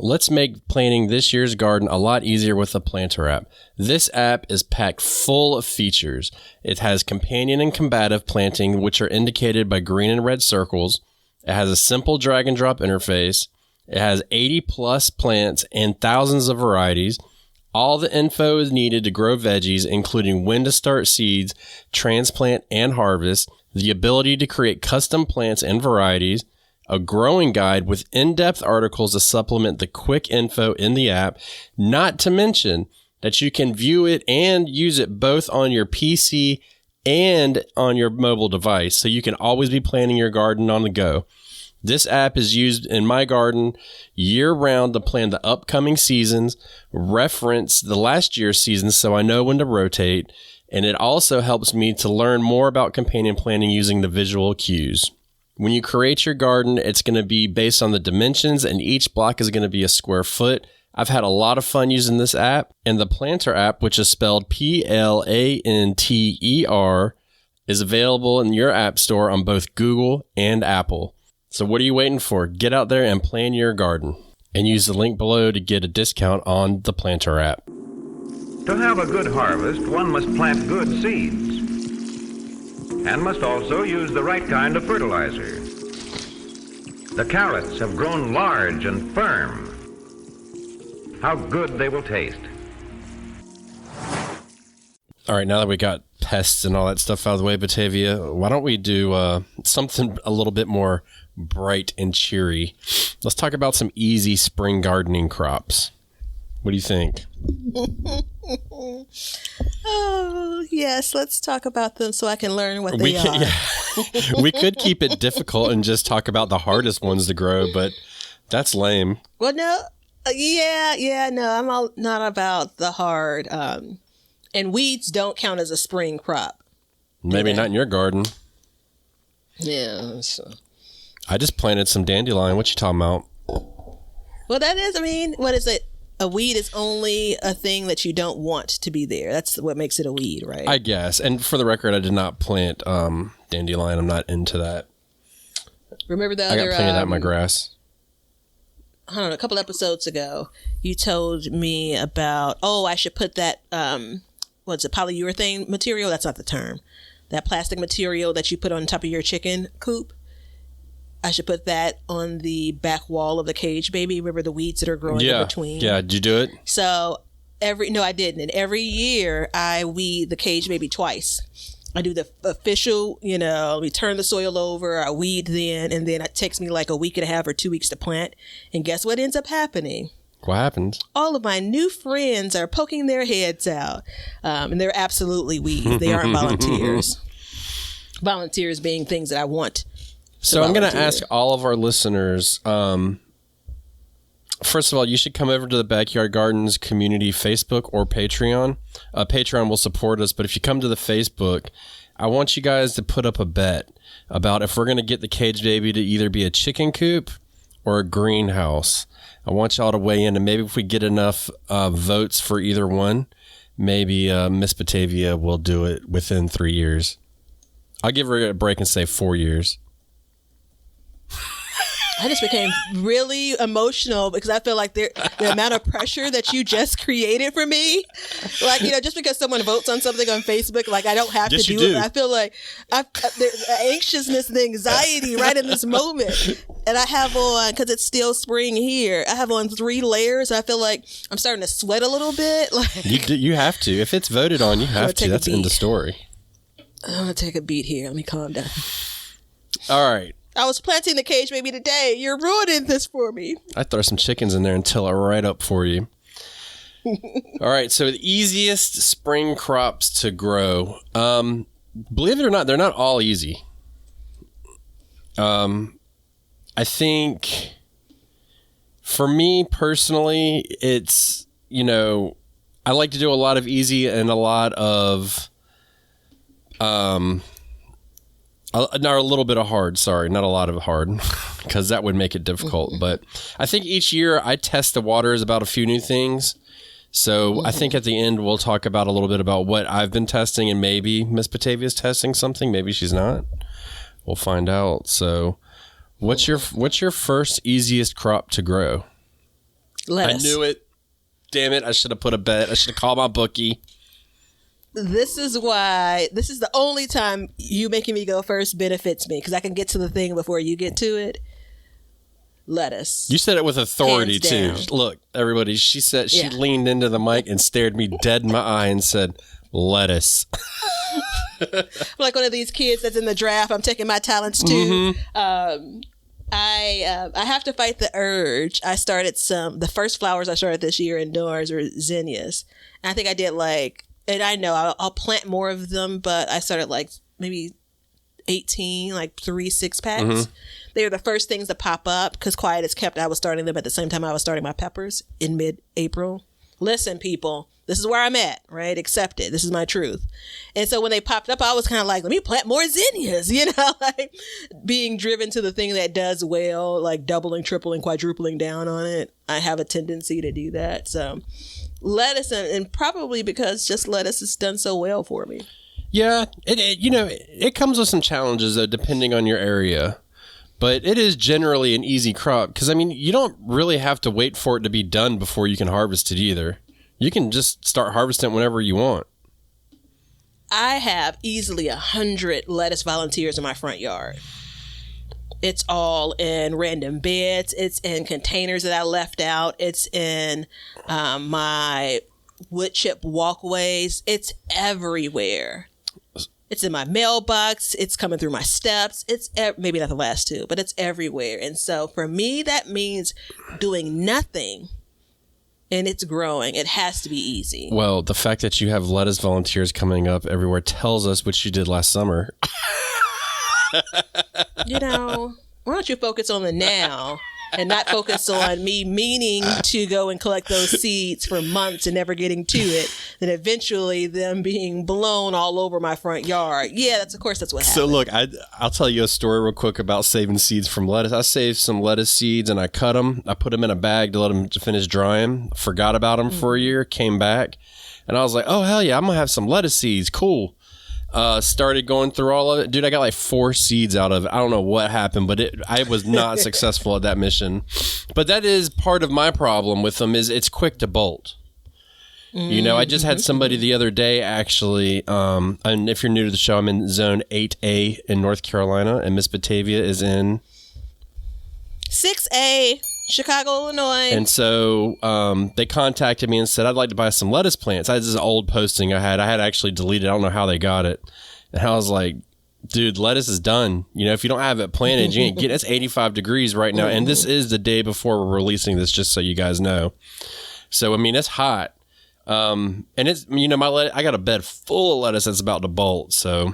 Let's make planting this year's garden a lot easier with the Planter app. This app is packed full of features. It has companion and combative planting, which are indicated by green and red circles. It has a simple drag and drop interface. It has 80 plus plants and thousands of varieties. All the info is needed to grow veggies, including when to start seeds, transplant, and harvest, the ability to create custom plants and varieties, a growing guide with in-depth articles to supplement the quick info in the app, not to mention that you can view it and use it both on your PC and on your mobile device, so you can always be planting your garden on the go. This app is used in my garden year-round to plan the upcoming seasons, reference the last year's seasons so I know when to rotate, and it also helps me to learn more about companion planting using the visual cues. When you create your garden, it's going to be based on the dimensions, and each block is going to be a square foot. I've had a lot of fun using this app, and the Planter app, which is spelled Planter, is available in your app store on both Google and Apple. So what are you waiting for? Get out there and plan your garden, and use the link below to get a discount on the Planter app. To have a good harvest, one must plant good seeds, and must also use the right kind of fertilizer. The carrots have grown large and firm. How good they will taste. All right, now that we got pests and all that stuff out of the way, Batavia, why don't we do something a little bit more bright and cheery? Let's talk about some easy spring gardening crops. What do you think? Oh, yes. Let's talk about them so I can learn what they are. Yeah. We could keep it difficult and just talk about the hardest ones to grow, but that's lame. Well, no. No, I'm not about the hard. And weeds don't count as a spring crop. Maybe not in your garden. Yeah. So. I just planted some dandelion. What you talking about? Well, that is, what is it? A weed is only a thing that you don't want to be there. That's what makes it a weed, right? I guess. And for the record, I did not plant dandelion. I'm not into that. Remember the I other... got plenty of that in my grass. I don't know, a couple episodes ago, you told me about, I should put that, what's it, polyurethane material? That's not the term. That plastic material that you put on top of your chicken coop. I should put that on the back wall of the cage baby. Remember the weeds that are growing in between? Yeah, did you do it? So no, I didn't. And every year I weed the cage baby twice. I do the official, we turn the soil over, I weed then, and then it takes me like a week and a half or 2 weeks to plant. And guess what ends up happening? What happens? All of my new friends are poking their heads out. And they're absolutely weeds. They aren't volunteers. Volunteers being things that I want. So I'm going to ask all of our listeners, first of all, you should come over to the Backyard Gardens community Facebook or Patreon. Patreon will support us, but if you come to the Facebook, I want you guys to put up a bet about if we're going to get the cage baby to either be a chicken coop or a greenhouse. I want y'all to weigh in, and maybe if we get enough votes for either one, maybe Miss Batavia will do it within 3 years. I'll give her a break and say 4 years. I just became really emotional because I feel like the amount of pressure that you just created for me, like, just because someone votes on something on Facebook, like I don't have to do it. I feel like there's anxiousness and anxiety right in this moment. And I have on, because it's still spring here, I have on 3 layers. I feel like I'm starting to sweat a little bit. Like you have to. If it's voted on, you have to. That's in the story. I'm going to take a beat here. Let me calm down. All right. I was planting the cage baby today. You're ruining this for me. I throw some chickens in there and till it right up for you. All right. So the easiest spring crops to grow. Believe it or not, they're not all easy. I think for me personally, it's, I like to do a lot of easy and a lot of, a little bit of hard, sorry, not a lot of hard, because that would make it difficult. But I think each year I test the waters about a few new things. So I think at the end we'll talk about a little bit about what I've been testing, and maybe Miss Batavia's testing something. Maybe she's not. We'll find out. So what's your first easiest crop to grow? Lettuce. I knew it. Damn it. I should have put a bet. I should have called my bookie. This is the only time you making me go first benefits me, because I can get to the thing before you get to it. Lettuce. You said it with authority, too. Look, everybody, she leaned into the mic and stared me dead in my eye and said, lettuce. I'm like one of these kids that's in the draft. I'm taking my talents, too. Mm-hmm. I have to fight the urge. I started the first flowers I started this year indoors were zinnias. And I think I did and I know I'll plant more of them, but I started maybe 18, 3 6-packs. Mm-hmm. They were the first things to pop up because quiet as kept. I was starting them at the same time I was starting my peppers in mid-April. Listen, people, this is where I'm at, right? Accept it. This is my truth. And so when they popped up, I was kind of let me plant more zinnias, being driven to the thing that does well, doubling, tripling, quadrupling down on it. I have a tendency to do that. So lettuce, and probably because just lettuce has done so well for me. Yeah, it comes with some challenges, though, depending on your area. But it is generally an easy crop because, you don't really have to wait for it to be done before you can harvest it either. You can just start harvesting whenever you want. I have easily 100 lettuce volunteers in my front yard. It's all in random beds. It's in containers that I left out. It's in my wood chip walkways. It's everywhere. It's in my mailbox. It's coming through my steps. It's maybe not the last two, but it's everywhere. And so for me, that means doing nothing and it's growing. It has to be easy. Well, the fact that you have lettuce volunteers coming up everywhere tells us what you did last summer. Why don't you focus on the now and not focus on me meaning to go and collect those seeds for months and never getting to it, then eventually them being blown all over my front yard. Yeah, that's what happened. So look, I'll tell you a story real quick about saving seeds from lettuce. I saved some lettuce seeds and I cut them. I put them in a bag to let them finish drying. Forgot about them for a year, came back, and I was like, oh, hell yeah, I'm going to have some lettuce seeds. Cool. Started going through all of it. Dude, I got 4 seeds out of it. I don't know what happened, but I was not successful at that mission. But that is part of my problem with them is it's quick to bolt. I just had somebody the other day actually, and if you're new to the show, I'm in zone 8A in North Carolina, and Miss Batavia is in 6A, Chicago, Illinois. And so they contacted me and said, I'd like to buy some lettuce plants. This is an old posting I had actually deleted. I don't know how they got it. And I was like, dude, lettuce is done. If you don't have it planted, you ain't getting it's 85 degrees right now. And this is the day before we're releasing this, just so you guys know. So, it's hot. And it's, I got a bed full of lettuce that's about to bolt. So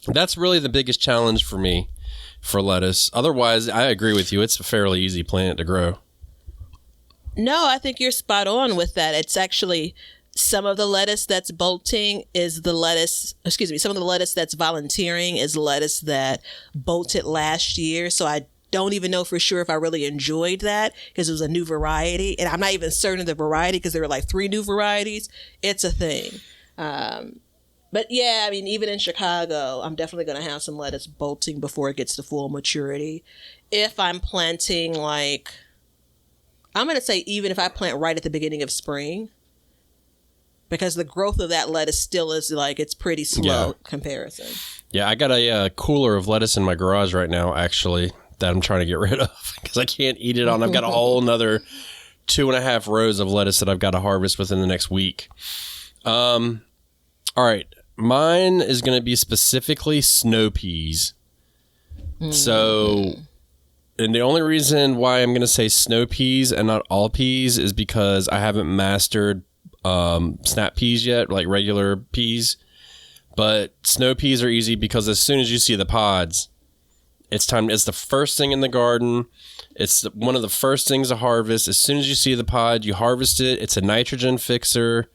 that's really the biggest challenge for me. For lettuce. Otherwise, I agree with you. It's a fairly easy plant to grow. No, I think you're spot on with that. It's actually some of the lettuce that's bolting is the lettuce, some of the lettuce that's volunteering is lettuce that bolted last year. So I don't even know for sure if I really enjoyed that because it was a new variety. And I'm not even certain of the variety because there were 3 new varieties. It's a thing. But yeah, even in Chicago, I'm definitely going to have some lettuce bolting before it gets to full maturity. If I'm planting I'm going to say even if I plant right at the beginning of spring, because the growth of that lettuce still is it's pretty slow comparison. Yeah, I got a cooler of lettuce in my garage right now, actually, that I'm trying to get rid of because I can't eat it on. I've got a whole another 2.5 rows of lettuce that I've got to harvest within the next week. All right. Mine is going to be specifically snow peas. So, and the only reason why I'm going to say snow peas and not all peas is because I haven't mastered snap peas yet, regular peas. But snow peas are easy because as soon as you see the pods, it's time. It's the first thing in the garden. It's one of the first things to harvest. As soon as you see the pod, you harvest it. It's a nitrogen fixer.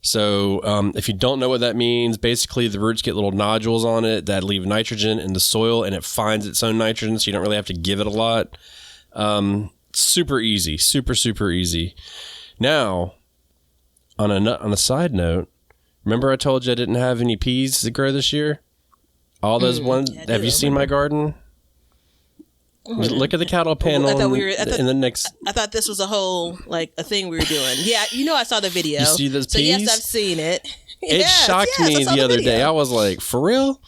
So if you don't know what that means, basically the roots get little nodules on it that leave nitrogen in the soil and it finds its own nitrogen, so you don't really have to give it a lot. Super easy. Super, super easy. Now, on a side note, remember I told you I didn't have any peas to grow this year? All those ones. Have you seen my garden? Look at the cattle panel. I thought this was a whole a thing we were doing. Yeah, I saw the video. You see those peas? So yes, I've seen it. It shocked me the other day. I was like, for real?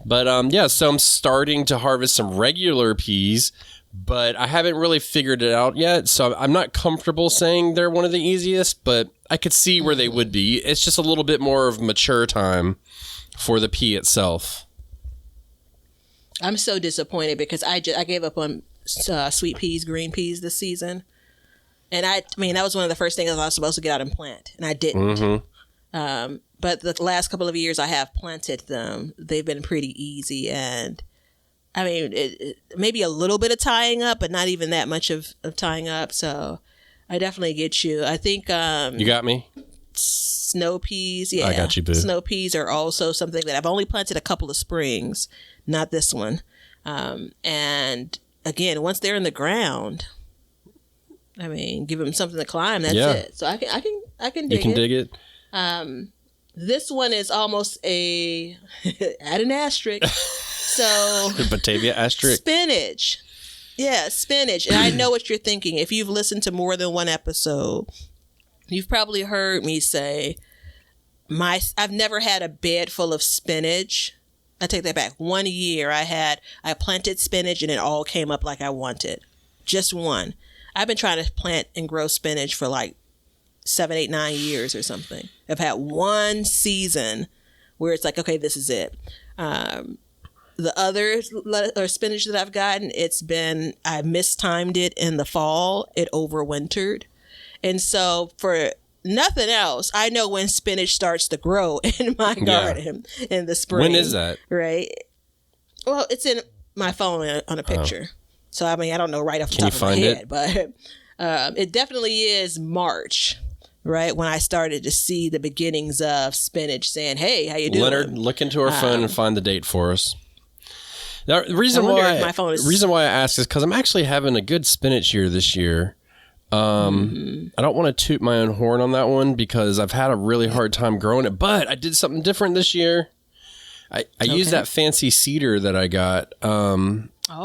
But so I'm starting to harvest some regular peas, but I haven't really figured it out yet. So I'm not comfortable saying they're one of the easiest, but I could see where they would be. It's just a little bit more of mature time for the pea itself. I'm so disappointed because I gave up on sweet peas, green peas this season. And I mean, that was one of the first things I was supposed to get out and plant, and I didn't. Mm-hmm. But the last couple of years I have planted them. They've been pretty easy. And I mean, it maybe a little bit of tying up, but not even that much of tying up. So I definitely get you. I think... you got me? Snow peas. Yeah. I got you, boo. Snow peas are also something that I've only planted a couple of springs, not this one. And again, once they're in the ground, I mean, give them something to climb. That's it. So I can dig it. You can dig it. This one is almost add an asterisk. So Batavia asterisk. Spinach. Yeah, spinach. And I know what you're thinking. If you've listened to more than one episode, you've probably heard me say, I've never had a bed full of spinach. I take that back. 1 year I planted spinach and it all came up like I wanted. Just one. I've been trying to plant and grow spinach for 7, 8, 9 years or something. I've had one season where it's okay, this is it. The other spinach that I've gotten, I mistimed it in the fall. It overwintered. And so for nothing else, I know when spinach starts to grow in my garden in the spring. When is that? Right. Well, it's in my phone on a picture. So, I mean, I don't know right off the top of my head, but it definitely is March, right? When I started to see the beginnings of spinach saying, hey, how you doing? Leonard, look into our phone and find the date for us. Now, the reason why I ask is because I'm actually having a good spinach year this year. I don't want to toot my own horn on that one because I've had a really hard time growing it, but I did something different this year. I used that fancy seeder that I got.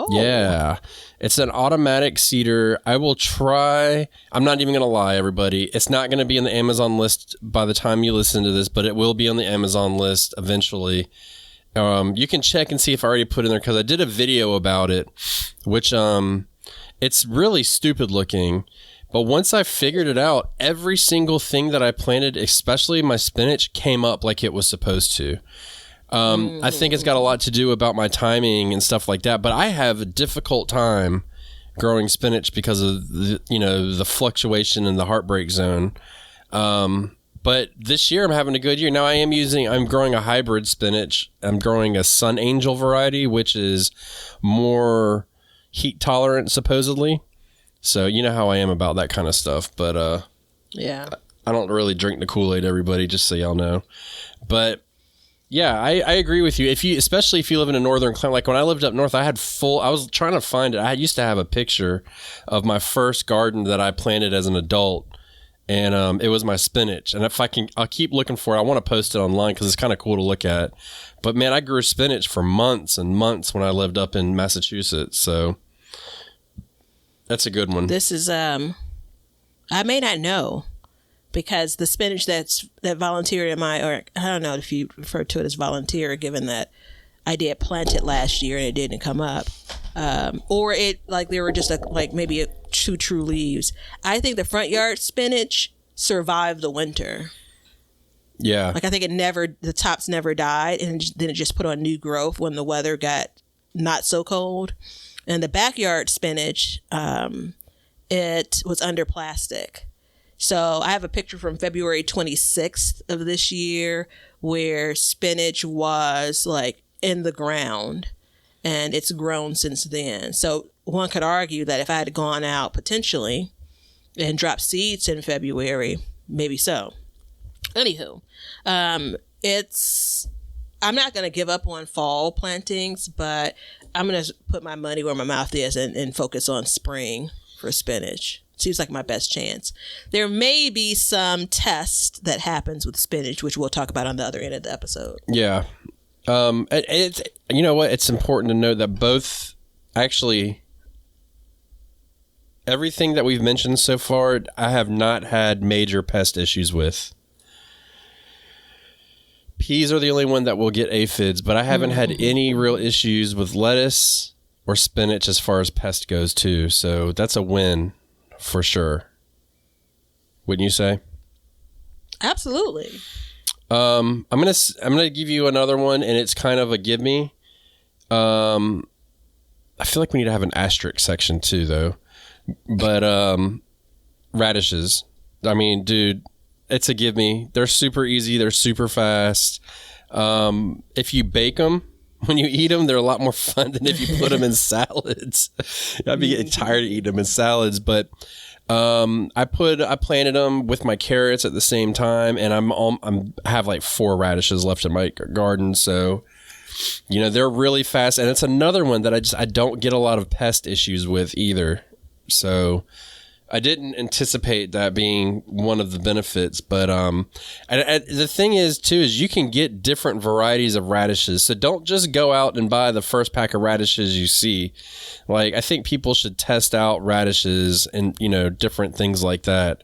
Yeah, it's an automatic seeder. I will try. I'm not even going to lie, everybody. It's not going to be in the Amazon list by the time you listen to this, but it will be on the Amazon list eventually. You can check and see if I already put it in there because I did a video about it, which it's really stupid looking. But once I figured it out, every single thing that I planted, especially my spinach, came up like it was supposed to. I think it's got a lot to do about my timing and stuff like that. But I have a difficult time growing spinach because of the fluctuation in the heartbreak zone. But this year I'm having a good year. Now I'm growing a hybrid spinach. I'm growing a Sun Angel variety, which is more heat tolerant, supposedly. So you know how I am about that kind of stuff. But yeah, I don't really drink the Kool-Aid, everybody, just so y'all know. But yeah, I agree with you. Especially if you live in a northern climate, like when I lived up north, I was trying to find it. I used to have a picture of my first garden that I planted as an adult. And it was my spinach. And if I'll keep looking for it. I want to post it online because it's kind of cool to look at. But man, I grew spinach for months and months when I lived up in Massachusetts. So that's a good one. This is, I may not know because the spinach that volunteered in or I don't know if you refer to it as volunteer, given that I did plant it last year and it didn't come up. Or it there were just maybe 2 true leaves. I think the front yard spinach survived the winter. Yeah. I think the tops never died and then it just put on new growth when the weather got not so cold. And the backyard spinach, it was under plastic. So I have a picture from February 26th of this year where spinach was in the ground. And it's grown since then. So one could argue that if I had gone out potentially and dropped seeds in February, maybe so. Anywho, I'm not going to give up on fall plantings, but I'm going to put my money where my mouth is and focus on spring for spinach. Seems like my best chance. There may be some test that happens with spinach, which we'll talk about on the other end of the episode. Yeah. It's you know what? It's important to note that both actually everything that we've mentioned so far, I have not had major pest issues with. Peas are the only one that will get aphids, but I haven't had any real issues with lettuce or spinach as far as pest goes too. So that's a win for sure. Wouldn't you say? Absolutely. I'm gonna give you another one, and it's kind of a give me. I feel like we need to have an asterisk section too, though. But radishes. I mean, dude, it's a give me. They're super easy. They're super fast. If you bake them, when you eat them, they're a lot more fun than if you put them in salads. I'd be getting tired of eating them in salads, but I planted them with my carrots at the same time, and I have like 4 radishes left in my garden, so you know they're really fast, and it's another one that I don't get a lot of pest issues with either. So I didn't anticipate that being one of the benefits, but the thing is too is you can get different varieties of radishes. So don't just go out and buy the first pack of radishes you see. Like, I think people should test out radishes and, you know, different things like that.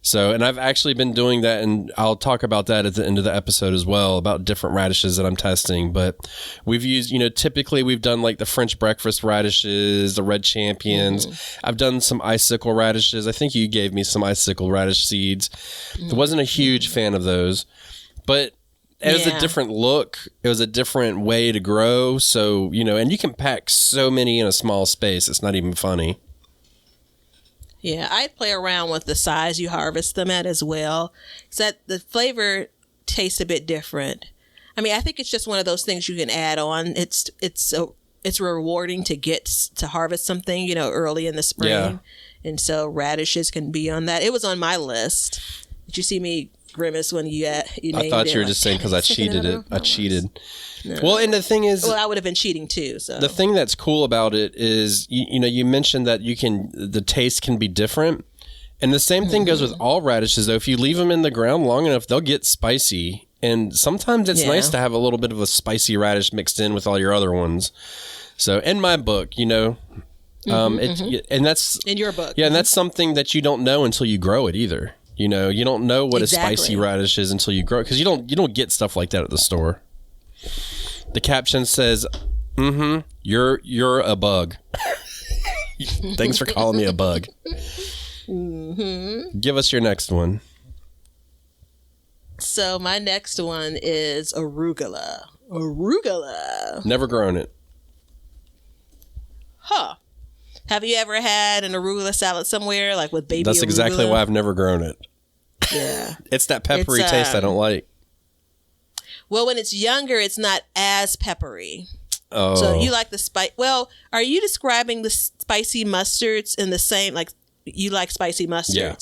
So, and I've actually been doing that, and I'll talk about that at the end of the episode as well, about different radishes that I'm testing. But we've used, you know, typically we've done like the French breakfast radishes, the red champions. I've done some icicle radishes. I think you gave me some icicle radish seeds. I wasn't a huge fan of those, but it was a different look. It was a different way to grow. So, you know, and you can pack so many in a small space. It's not even funny. Yeah, I'd play around with the size you harvest them at as well. So that the flavor tastes a bit different. I mean, I think it's just one of those things you can add on. It's rewarding to get to harvest something, you know, early in the spring. Yeah. And so radishes can be on that. It was on my list. Did you see me grimace when you named it? I thought you were just saying because I cheated it. I cheated. No. Well, and the thing is... Well, I would have been cheating too, so... The thing that's cool about it is, you know, you mentioned that the taste can be different. And the same thing goes with all radishes, though. If you leave them in the ground long enough, they'll get spicy. And sometimes it's nice to have a little bit of a spicy radish mixed in with all your other ones. So, in my book, you know... And that's... In your book. Yeah, and that's something that you don't know until you grow it either. You know, you don't know what a spicy radish is until you grow it, because you don't get stuff like that at the store. The caption says, you're a bug. Thanks for calling me a bug. Give us your next one. So my next one is arugula. Arugula. Never grown it. Huh. Have you ever had an arugula salad somewhere, like with baby That's arugula? Exactly why I've never grown it. Yeah. It's that peppery taste I don't like. Well, when it's younger, it's not as peppery. Oh. So you like the spice. Well, are you describing the spicy mustards in the same, like you like spicy mustards? Yeah.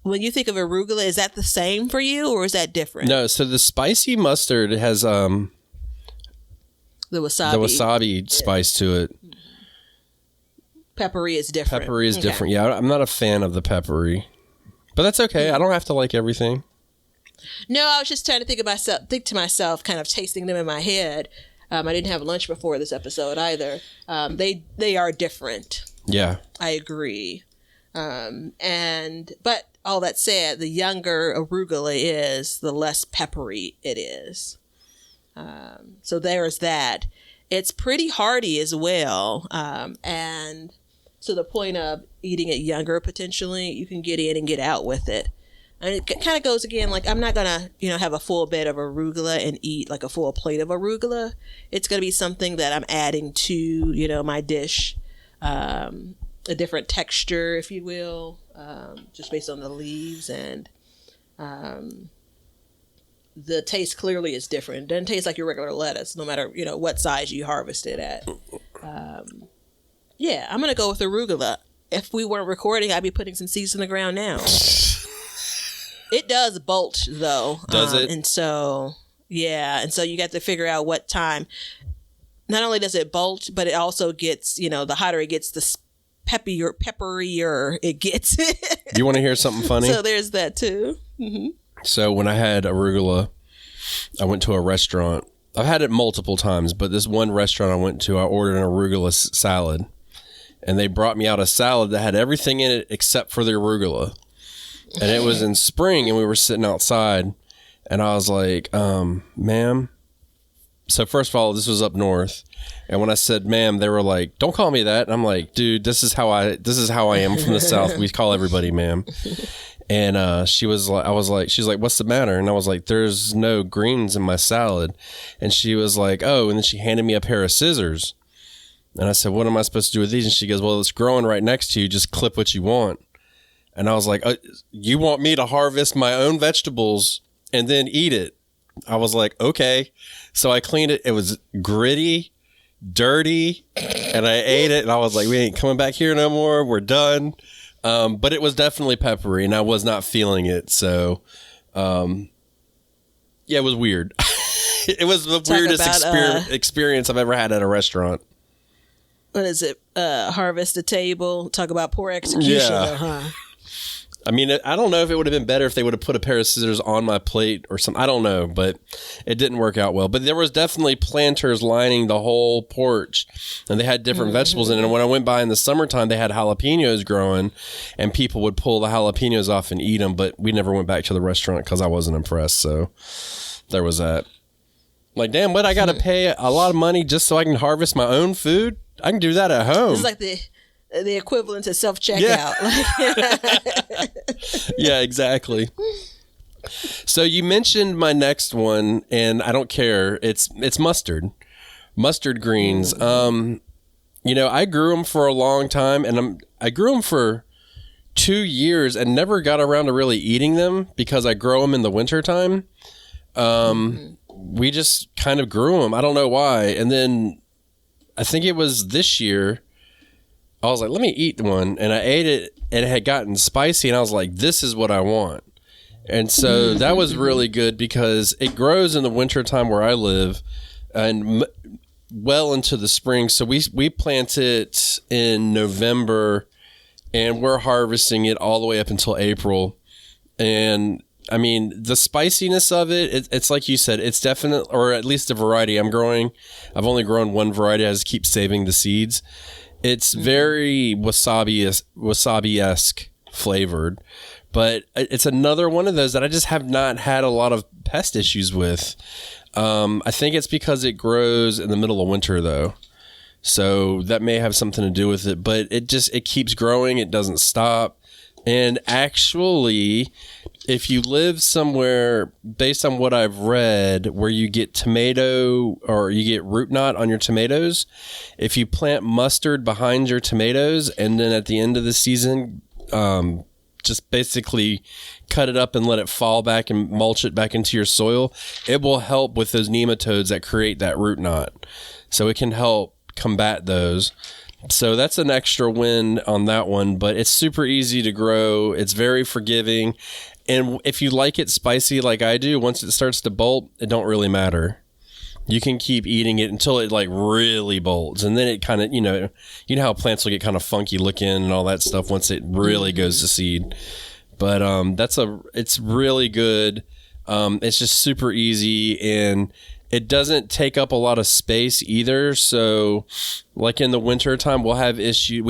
When you think of arugula, is that the same for you or is that different? No, so the spicy mustard has the wasabi spice to it. Peppery is different. Peppery is different. Yeah, I'm not a fan of the peppery. But that's okay. I don't have to like everything. No, I was just trying to think to myself, kind of tasting them in my head. I didn't have lunch before this episode either. They are different. Yeah. I agree. But all that said, the younger arugula is, the less peppery it is. So there's that. It's pretty hardy as well. And to the point of eating it younger, potentially, you can get in and get out with it. And it kind of goes again, like I'm not going to, have a full bed of arugula and eat like a full plate of arugula. It's going to be something that I'm adding to, my dish, a different texture, if you will, just based on the leaves. And the taste clearly is different. It doesn't taste like your regular lettuce, no matter, what size you harvest it at. Yeah, I'm going to go with arugula. If we weren't recording, I'd be putting some seeds in the ground now. It does bolt, though. Does it? And so, yeah. And so you got to figure out what time. Not only does it bolt, but it also gets, the hotter it gets, the pepperier it gets. You want to hear something funny? So there's that, too. Mm-hmm. So when I had arugula, I went to a restaurant. I've had it multiple times, but this one restaurant I went to, I ordered an arugula salad. and they brought me out a salad that had everything in it except for the arugula. And it was in spring, and we were sitting outside, and I was like, ma'am. So first of all, this was up north. And when I said ma'am, they were like, don't call me that. And I'm like, dude, this is how I am from the South. We call everybody ma'am. And she's like, what's the matter? And I was like, there's no greens in my salad. And she was like, oh, and then she handed me a pair of scissors. And I said, what am I supposed to do with these? And she goes, well, it's growing right next to you. Just clip what you want. And I was like, you want me to harvest my own vegetables and then eat it? I was like, okay. So I cleaned it. It was gritty, dirty, and I ate it. And I was like, we ain't coming back here no more. We're done. But it was definitely peppery, and I was not feeling it. So, yeah, it was weird. It was the weirdest experience I've ever had at a restaurant. What is it? Harvest the table. Talk about poor execution. Yeah. Huh? I mean, I don't know if it would have been better if they would have put a pair of scissors on my plate or something. I don't know, but it didn't work out well. But there was definitely planters lining the whole porch, and they had different vegetables in it. And when I went by in the summertime, they had jalapenos growing, and people would pull the jalapenos off and eat them. But we never went back to the restaurant because I wasn't impressed. So there was that. Like, damn, what? I got to pay a lot of money just so I can harvest my own food? I can do that at home. It's like the equivalent to self-checkout. Yeah. Yeah, exactly. So you mentioned my next one, and I don't care. It's mustard greens. I grew them for a long time, and I grew them for 2 years and never got around to really eating them because I grow them in the wintertime. We just kind of grew them. I don't know why. And then I think it was this year, I was like, let me eat one. And I ate it, and it had gotten spicy, and I was like, this is what I want. And so that was really good because it grows in the wintertime where I live and well into the spring. So we plant it in November, and we're harvesting it all the way up until April. And I mean, the spiciness of it's like you said, it's definite, or at least the variety I'm growing. I've only grown one variety. I just keep saving the seeds. It's very wasabi-esque flavored, but it's another one of those that I just have not had a lot of pest issues with. I think it's because it grows in the middle of winter, though. So that may have something to do with it, but it keeps growing. It doesn't stop. And actually, if you live somewhere, based on what I've read, where you get tomato or you get root knot on your tomatoes, if you plant mustard behind your tomatoes and then at the end of the season, just basically cut it up and let it fall back and mulch it back into your soil, it will help with those nematodes that create that root knot. So it can help combat those. So that's an extra win on that one, but it's super easy to grow. It's very forgiving. And if you like it spicy like I do, once it starts to bolt, it don't really matter. You can keep eating it until it like really bolts. And then it kind of, you know how plants will get kind of funky looking and all that stuff once it really goes to seed. But it's really good. It's just super easy, and it doesn't take up a lot of space either. So like in the winter time, we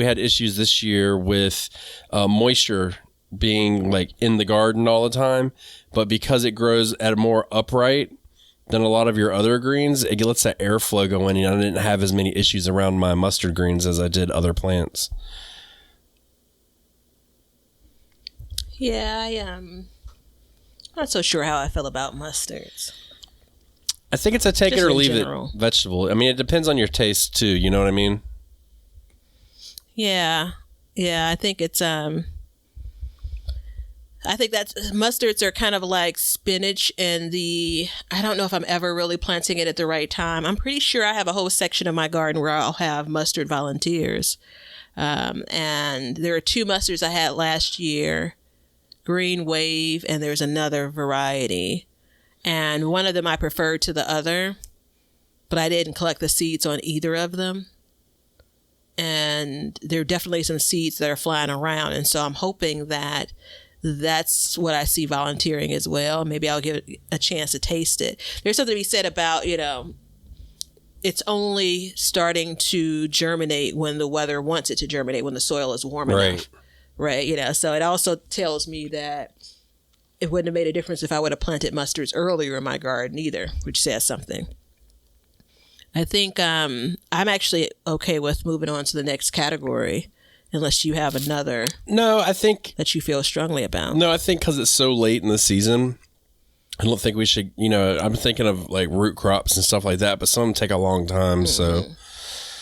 had issues this year with moisture being like in the garden all the time. But because it grows at a more upright than a lot of your other greens, it lets that airflow go in, and I didn't have as many issues around my mustard greens as I did other plants. Yeah, I am not so sure how I feel about mustards. I think it's a take it or leave general. it vegetable. I mean, it depends on your taste too. You know what I mean? Yeah. I think it's I think that mustards are kind of like spinach, and I don't know if I'm ever really planting it at the right time. I'm pretty sure I have a whole section of my garden where I'll have mustard volunteers. And there are 2 mustards I had last year, Green Wave, and there's another variety. And one of them I preferred to the other, but I didn't collect the seeds on either of them. And there are definitely some seeds that are flying around. And so I'm hoping that that's what I see volunteering as well. Maybe I'll give it a chance to taste it. There's something to be said about, it's only starting to germinate when the weather wants it to germinate, when the soil is warm enough. Right. You know, so it also tells me that it wouldn't have made a difference if I would have planted mustards earlier in my garden either, which says something. I think I'm actually okay with moving on to the next category, unless you have another. No, I think that you feel strongly about. No, I think because it's so late in the season, I don't think we should, you know, I'm thinking of like root crops and stuff like that, but some take a long time. So,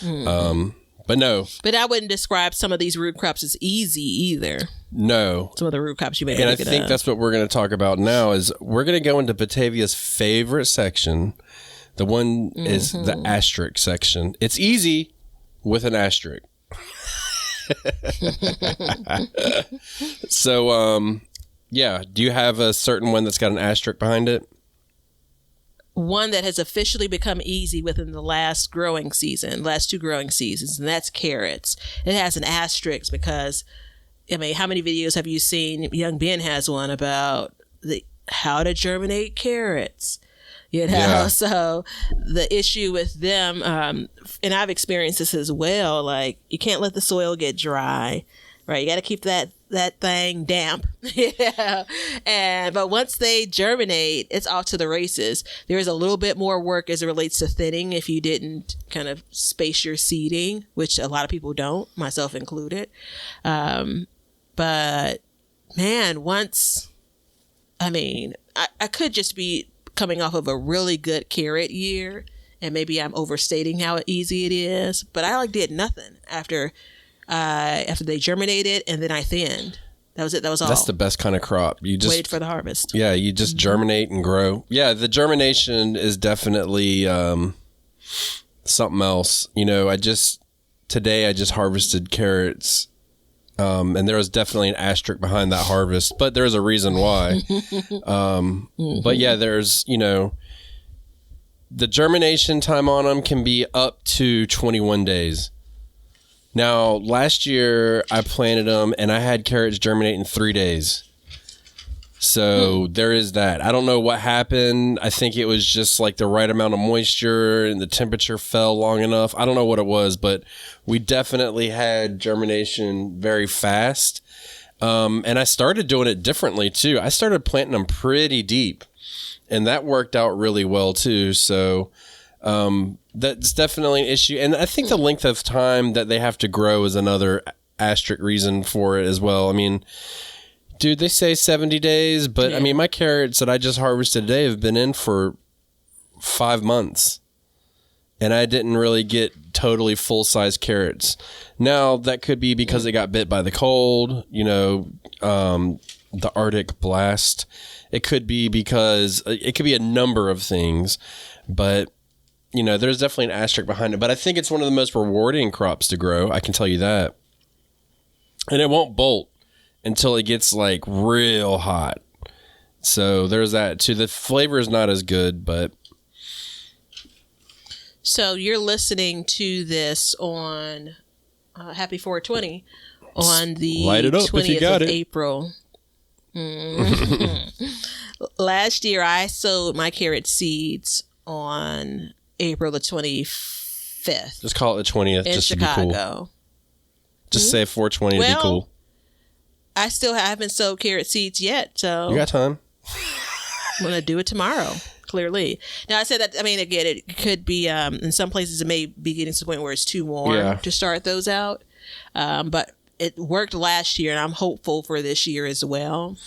but no. But I wouldn't describe some of these root crops as easy either. No. Some of the root crops you may And I think that's what we're going to talk about now is we're going to go into Batavia's favorite section. The one is the asterisk section. It's easy with an asterisk. So, yeah. Do you have a certain one that's got an asterisk behind it? One that has officially become easy within the last two growing seasons, and that's carrots. It has an asterisk because, I mean, how many videos have you seen? Young Ben has one about how to germinate carrots. You know, yeah. So the issue with them, and I've experienced this as well, like you can't let the soil get dry, right? You got to keep that thing damp. Yeah. But once they germinate, it's off to the races. There is a little bit more work as it relates to thinning if you didn't kind of space your seeding, which a lot of people don't, myself included. But man, I could just be coming off of a really good carrot year, and maybe I'm overstating how easy it is, but I did nothing after they germinated, and then I thinned. That was it. That was all. That's the best kind of crop. You just wait for the harvest. Yeah, you just germinate and grow. Yeah, the germination is definitely something else. You know, today I just harvested carrots. And there was definitely an asterisk behind that harvest, but there's a reason why. But yeah, there's, you know, the germination time on them can be up to 21 days. Now, last year I planted them and I had carrots germinate in 3 days. So there is that. I don't know what happened. I think it was just like the right amount of moisture and the temperature fell long enough. I don't know what it was, but we definitely had germination very fast. And I started doing it differently too. I started planting them pretty deep, and that worked out really well too. So that's definitely an issue. And I think the length of time that they have to grow is another asterisk reason for it as well. I mean, dude, they say 70 days, but yeah. I mean, my carrots that I just harvested today have been in for 5 months, and I didn't really get totally full-size carrots. Now, that could be because it got bit by the cold, you know, the Arctic blast. It could be because it could be a number of things, but, you know, there's definitely an asterisk behind it. But I think it's one of the most rewarding crops to grow. I can tell you that. And it won't bolt until it gets like real hot. So there's that too. The flavor is not as good, but. So you're listening to this on Happy 420 on the 20th of April. Mm-hmm. Last year I sowed my carrot seeds on April the 25th. Just call it the 20th in just Chicago. To be cool. Just say 420 to be cool. I still haven't sowed carrot seeds yet, so you got time. I'm gonna do it tomorrow. Clearly, now I said that. I mean, again, it could be in some places it may be getting to the point where it's too warm to start those out. But it worked last year, and I'm hopeful for this year as well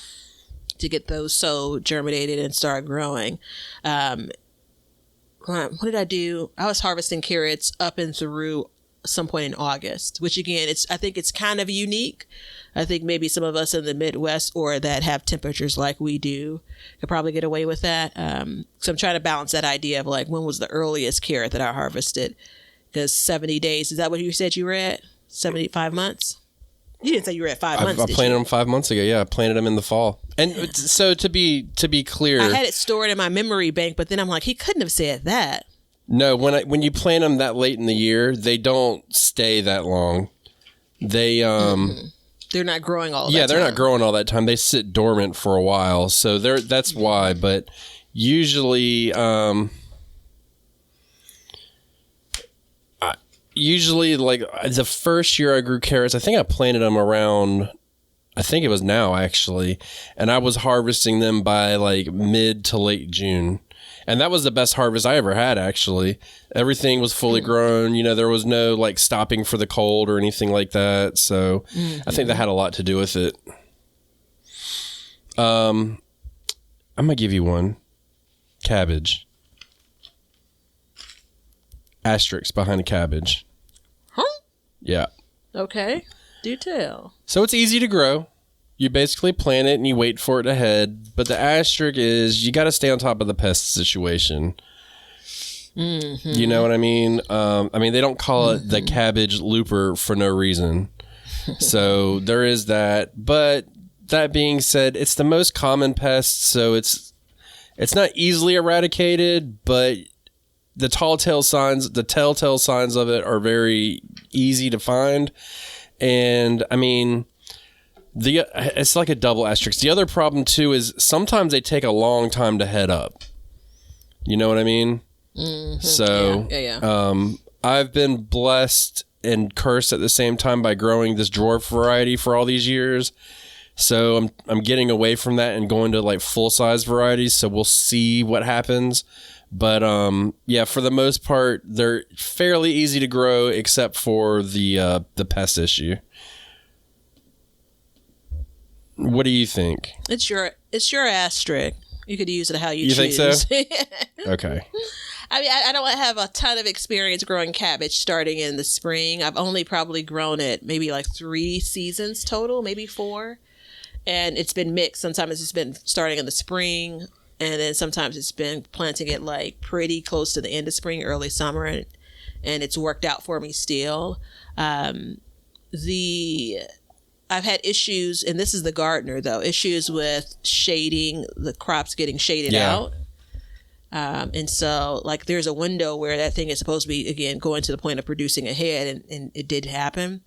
to get those sowed, germinated, and start growing. What did I do? I was harvesting carrots up and through some point in August, which again, I think it's kind of unique. I think maybe some of us in the Midwest or that have temperatures like we do could probably get away with that. So I'm trying to balance that idea of like, when was the earliest carrot that I harvested? Because 70 days, is that what you said you were at? 75 months? You didn't say you were at 5 months. I planted them 5 months ago. Yeah, I planted them in the fall. And so to be clear, I had it stored in my memory bank, but then I'm like, he couldn't have said that. No, when you plant them that late in the year, they don't stay that long. They They're not growing all that time. Yeah, they're not growing all that time. They sit dormant for a while. So that's why. But usually usually, like, the first year I grew carrots, I think I planted them around, I think it was now, actually. And I was harvesting them by, like, mid to late June. And that was the best harvest I ever had, actually. Everything was fully grown. You know, there was no, like, stopping for the cold or anything like that. So I think that had a lot to do with it. I'm going to give you one. Cabbage. Asterisk behind the cabbage. Huh? Yeah. Okay. Do tell. So it's easy to grow. You basically plant it and you wait for it to head. But the asterisk is you got to stay on top of the pest situation. Mm-hmm. You know what I mean? They don't call it the cabbage looper for no reason. So there is that. But that being said, it's the most common pest. So it's not easily eradicated, but the telltale signs of it are very easy to find. And I mean, it's like a double asterisk. The other problem too is sometimes they take a long time to head up. You know what I mean? Mm-hmm. So I've been blessed and cursed at the same time by growing this dwarf variety for all these years. So I'm getting away from that and going to like full size varieties. So we'll see what happens. But for the most part, they're fairly easy to grow except for the pest issue. What do you think? It's your asterisk. You could use it how you choose. You think so? Okay. I mean, I don't have a ton of experience growing cabbage starting in the spring. I've only probably grown it maybe like 3 seasons total, maybe 4. And it's been mixed. Sometimes it's been starting in the spring, and then sometimes it's been planting it like pretty close to the end of spring, early summer, and it's worked out for me still. I've had issues, and this is the gardener though, issues with shading, the crops getting shaded out. And so like there's a window where that thing is supposed to be, again, going to the point of producing a head, and it did happen.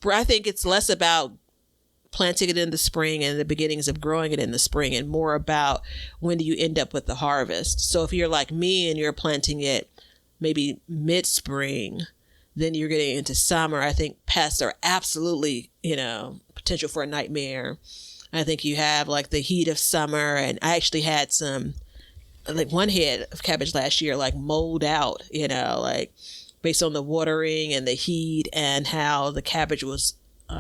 I think it's less about planting it in the spring and the beginnings of growing it in the spring, and more about when do you end up with the harvest. So if you're like me and you're planting it maybe mid-spring, then you're getting into summer. I think pests are absolutely, potential for a nightmare. I think you have like the heat of summer, and I actually had some, like one head of cabbage last year, like mold out, like based on the watering and the heat and how the cabbage was,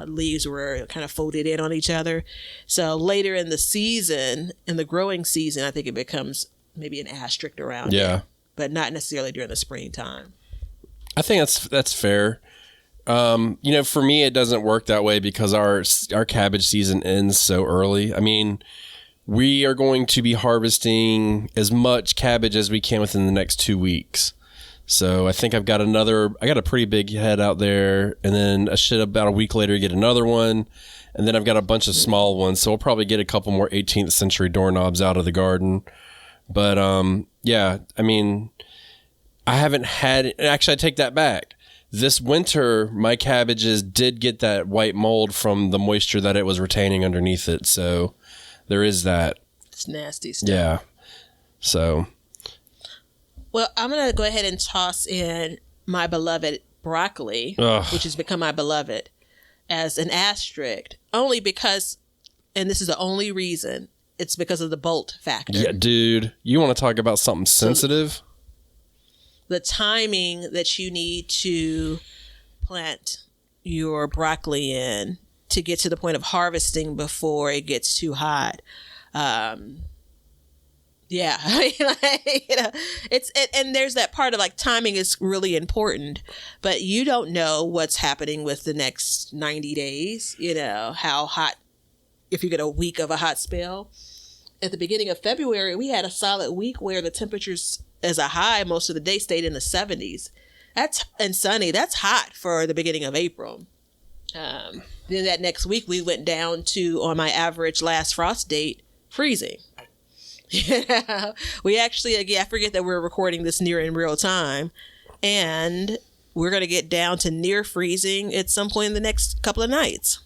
leaves were kind of folded in on each other. So later in the season, in the growing season, I think it becomes maybe an asterisk around it, but not necessarily during the springtime. I think that's fair. For me, it doesn't work that way because our cabbage season ends so early. I mean, we are going to be harvesting as much cabbage as we can within the next 2 weeks. So I think I got a pretty big head out there, and then about a week later get another one, and then I've got a bunch of small ones. So we'll probably get a couple more 18th century doorknobs out of the garden. But I mean, I haven't had, actually I take that back. This winter, my cabbages did get that white mold from the moisture that it was retaining underneath it. So there is that. It's nasty stuff. Yeah. So. Well, I'm going to go ahead and toss in my beloved broccoli, which has become my beloved, as an asterisk, only because, and this is the only reason, it's because of the bolt factor. Yeah, dude. You want to talk about something sensitive? The timing that you need to plant your broccoli in to get to the point of harvesting before it gets too hot. And there's that part of like timing is really important, but you don't know what's happening with the next 90 days, how hot, if you get a week of a hot spell. At the beginning of February, we had a solid week where the temperatures as a high most of the day stayed in the 70s. And sunny. That's hot for the beginning of April. Then that next week we went down to, on my average last frost date, freezing. We actually, again, I forget that we're recording this near in real time, and we're going to get down to near freezing at some point in the next couple of nights.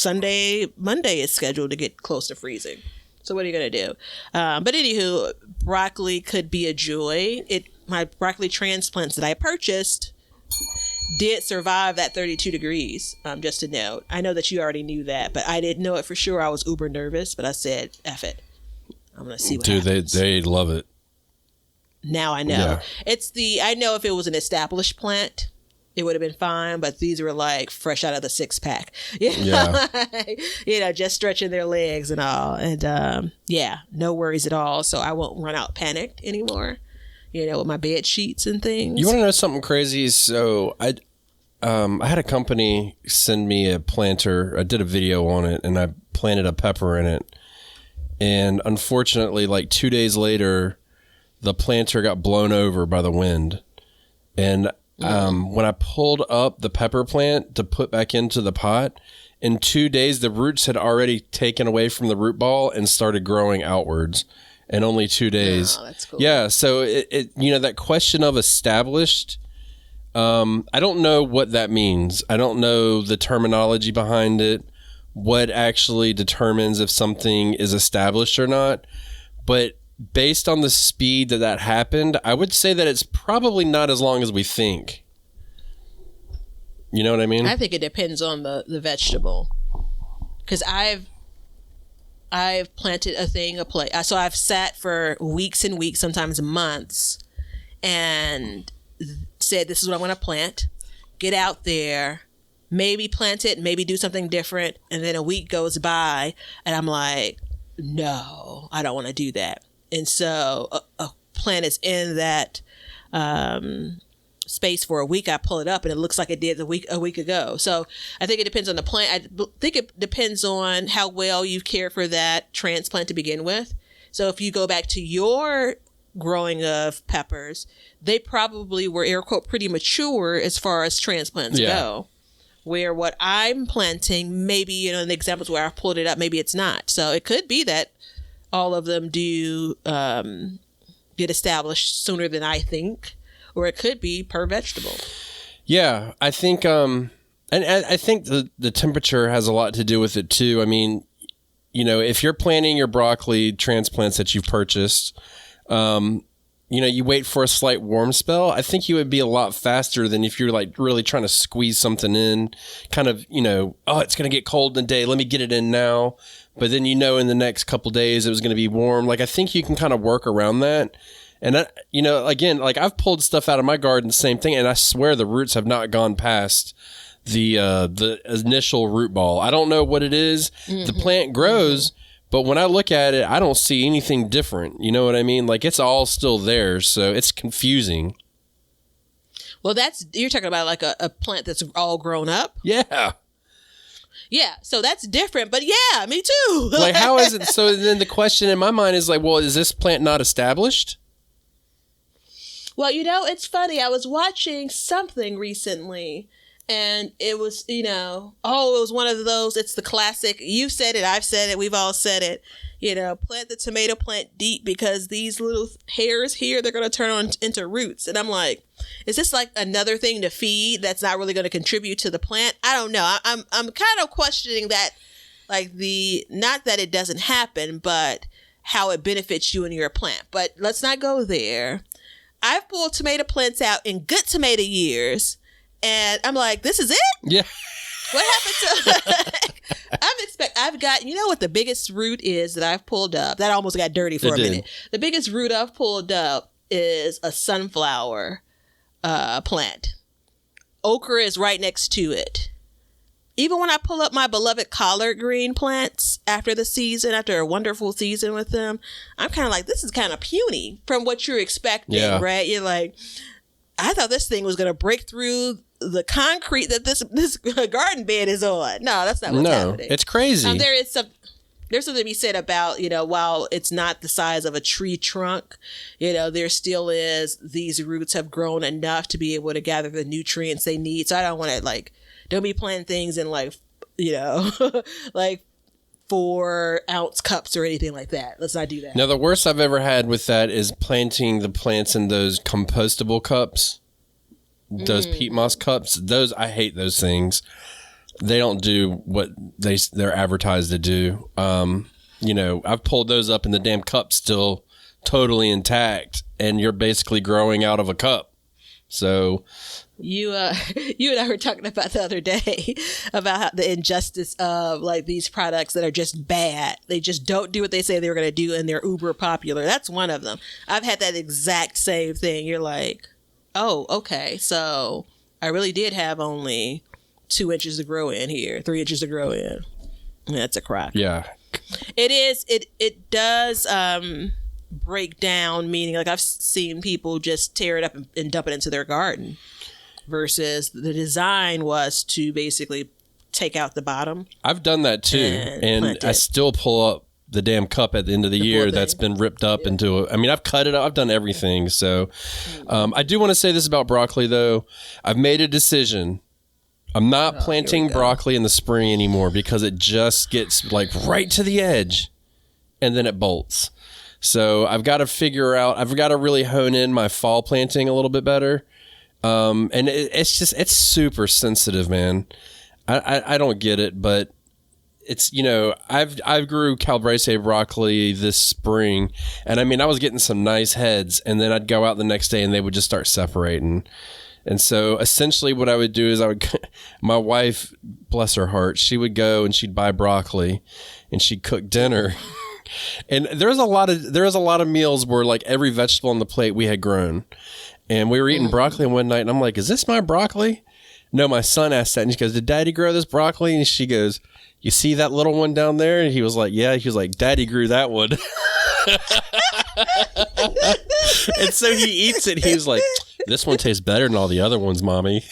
Monday is scheduled to get close to freezing. So what are you going to do? But anywho, broccoli could be a joy. my broccoli transplants that I purchased did survive that 32 degrees. Just a note. I know that you already knew that, but I didn't know it for sure. I was uber nervous, but I said, F it. I'm going to see what happens. They love it. Now I know. Yeah. I know if it was an established plant, it would have been fine, but these were like fresh out of the 6-pack. Yeah. Just stretching their legs and all. And no worries at all. So I won't run out panicked anymore, with my bed sheets and things. You want to know something crazy? So I had a company send me a planter. I did a video on it, and I planted a pepper in it. And unfortunately, like 2 days later, the planter got blown over by the wind. And when I pulled up the pepper plant to put back into the pot, in 2 days, the roots had already taken away from the root ball and started growing outwards in only 2 days. Oh, that's cool. Yeah. So it that question of established, I don't know what that means. I don't know the terminology behind it, what actually determines if something is established or not. But based on the speed that happened, I would say that it's probably not as long as we think. You know what I mean? I think it depends on the vegetable. Because I've planted so I've sat for weeks and weeks, sometimes months, and said, this is what I'm going to plant. Get out there, maybe plant it, maybe do something different. And then a week goes by and I'm like, no, I don't want to do that. And so a plant is in that space for a week. I pull it up and it looks like it did a week ago. So I think it depends on the plant. I think it depends on how well you've cared for that transplant to begin with. So if you go back to your growing of peppers, they probably were, air quote, pretty mature as far as transplants go. Where what I'm planting, maybe, in the examples where I pulled it up, maybe it's not. So it could be that all of them do get established sooner than I think, or it could be per vegetable. Yeah, I think, and I think the temperature has a lot to do with it too. I mean, if you're planting your broccoli transplants that you've purchased, you wait for a slight warm spell. I think you would be a lot faster than if you're like really trying to squeeze something in, kind of, it's going to get cold in the day. Let me get it in now. But then, in the next couple of days, it was going to be warm. Like, I think you can kind of work around that. And, again, like I've pulled stuff out of my garden, same thing. And I swear the roots have not gone past the initial root ball. I don't know what it is. Mm-hmm. The plant grows. Mm-hmm. But when I look at it, I don't see anything different. You know what I mean? Like, it's all still there. So it's confusing. Well, you're talking about like a plant that's all grown up? Yeah. Yeah. So that's different. But yeah, me too. Like, how is it? So then the question in my mind is like, well, is this plant not established? Well, it's funny. I was watching something recently. And it was, it was one of those, it's the classic, you said it, I've said it, we've all said it, plant the tomato plant deep because these little hairs here, they're going to turn into roots. And I'm like, is this like another thing to feed that's not really going to contribute to the plant? I don't know. I'm kind of questioning that, like not that it doesn't happen, but how it benefits you and your plant. But let's not go there. I've pulled tomato plants out in good tomato years. And I'm like, this is it? Yeah. What happened to I've got, what the biggest root is that I've pulled up? That almost got dirty for a minute. The biggest root I've pulled up is a sunflower plant. Okra is right next to it. Even when I pull up my beloved collard green plants after a wonderful season with them, I'm kind of like, this is kind of puny from what you're expecting, right? You're like, I thought this thing was going to break through the concrete that this garden bed is on. No, that's not what's happening. It's crazy. There's something to be said about, while it's not the size of a tree trunk, there still is, these roots have grown enough to be able to gather the nutrients they need. So I don't want to don't be planting things in like 4-ounce cups or anything like that. Let's not do that. Now, the worst I've ever had with that is planting the plants in those compostable cups. Those peat moss cups, I hate those things. They don't do what they're advertised to do. I've pulled those up and the damn cup's still totally intact. and you're basically growing out of a cup. So you and I were talking about the other day about how the injustice of like these products that are just bad. They just don't do what they say they were going to do, and they're uber popular. That's one of them. I've had that exact same thing. You're like, oh, okay, so I really did have only 2 inches to grow in here, 3 inches to grow in. That's a crock. Yeah. It is. It does break down, meaning like I've seen people just tear it up and dump it into their garden versus the design was to basically take out the bottom. I've done that too. And I still pull up the damn cup at the end of the year that's been ripped up into I've cut it up. I've done everything. So I do want to say this about broccoli though. I've made a decision. I'm not planting broccoli in the spring anymore because it just gets like right to the edge and then it bolts. So I've got to really hone in my fall planting a little bit better. And it's super sensitive, man. I don't get it, but it's, I've grew calabrese broccoli this spring, and I was getting some nice heads, and then I'd go out the next day and they would just start separating. And so essentially what I would do is my wife, bless her heart, she would go and she'd buy broccoli and she'd cook dinner. And there was a lot of meals where like every vegetable on the plate we had grown, and we were eating broccoli one night, and I'm like, "Is this my broccoli?" No, my son asked that, and she goes, "Did Daddy grow this broccoli?" And she goes, "You see that little one down there?" And he was like, "Yeah." He was like, "Daddy grew that one." And so he eats it. He was like, "This one tastes better than all the other ones, Mommy."